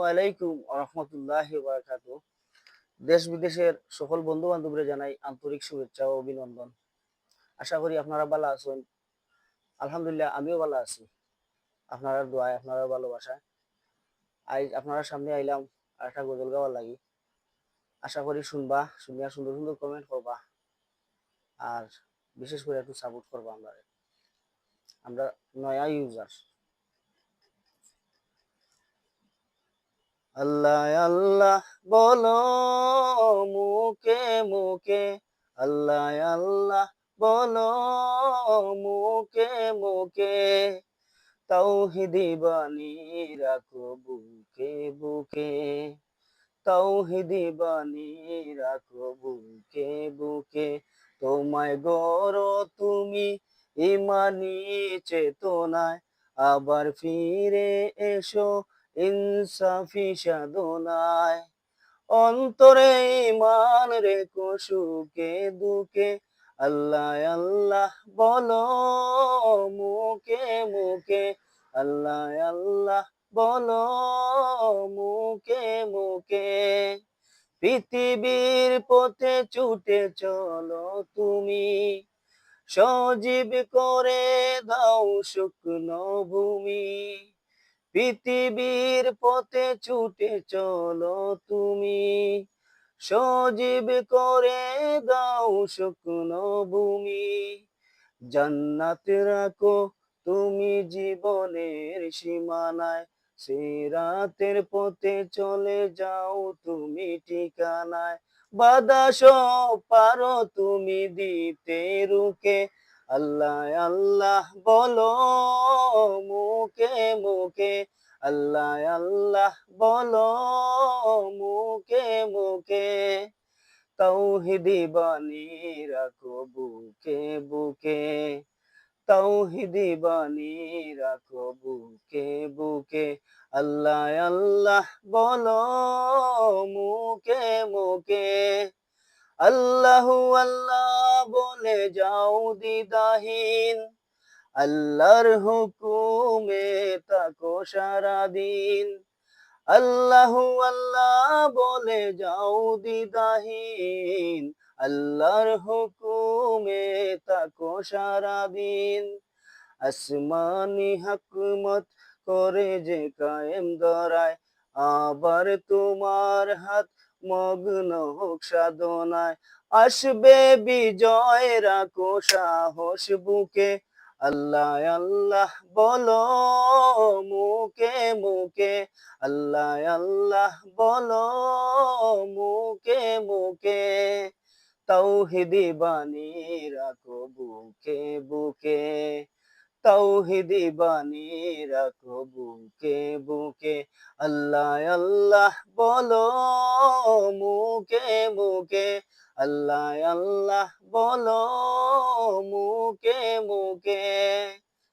আলাইকুম রহমতুল্লাহি বারাকাতু। দেশ বিদেশের সকল বন্ধু বান্ধবরা জানাই আন্তরিক শুভেচ্ছা ও অভিনন্দন। আশা করি আপনারা ভালো আছেন। আলহামদুলিল্লাহ আমিও ভালো আছি। আপনারা দোয়ায় আপনারা ভালোবাসায় আজ আপনারা সামনে আইলাম আর একটা গজল গাওয়ার লাগি। আশা করি শুনবা, শুনিয়া সুন্দর সুন্দর কমেন্ট করবা আর বিশেষ করে একটু সাপোর্ট করবা। আমরা নয়া ইউজার। আল্লাহ আল্লাহ বলো মুখে মুখে, আল্লাহ আল্লাহ বলো মুখে মুখে, তাওহীদি বাণী রাখো বুকে বুকে, তাওহীদি বাণী রাখো বুকে বুকে। তোমায় গড়ো তুমি ইমানি চেতনায়, আবার ফিরে এসো ইনসাফি সাধনায়। অন্তরে ইমান রেখো সুখে দুঃখে, আল্লাহ আল্লাহ বলো মুখে মুখে, আল্লাহ আল্লাহ বলো মুখে মুখে। পৃথিবীর পথে ছুটে চলো তুমি, সজীব করে দাও শুকনো ভূমি। পৃথিবীর পথে ছুটে চলো তুমি, সজীব করে দাও শুকনো ভূমি। জান্নাত রাখো তুমি জীবনের সীমানায়, সিরাতের পথে চলে যাও তুমি ঠিকানায়। বাধা সব পারো তুমি দিতে রুখে, আল্লাহ আল্লাহ বলো মুখে মুখে, আল্লাহ আল্লাহ বলো মুখে মুখে। তাওহীদি বাণী রাখো বুকে বুকে, তাওহীদি বাণী রাখো বুকে বুকে। আল্লাহ আল্লাহ বলো মুখে মুখে, আল্লাহু আল্লাহ বলে যাও দ্বিধাহীন, আল্লাহর হুকুমে তাকো সারাদিন। আল্লাহু আল্লাহ বলে যাও দ্বিধাহীন, আল্লাহর হুকুমে তাকো সারাদিন। আসমানি হকমত করে যে কায়েম ধরায়, আবার তোমার হাত মগ্ন হোক সাধনায়। আসবে বিজয় রাখো সাহস বুকে, আল্লাহ আল্লাহ বলো মুখে মুখে, আল্লাহ আল্লাহ বলো মুখে মুখে। তাওহীদি বাণী রাখো বুকে বুকে, তাওহীদি বাণী রাখো বুকে বুকে। আল্লাহ আল্লাহ বলো মুখে মুখে, আল্লাহ আল্লাহ বলো মুখে মুখে।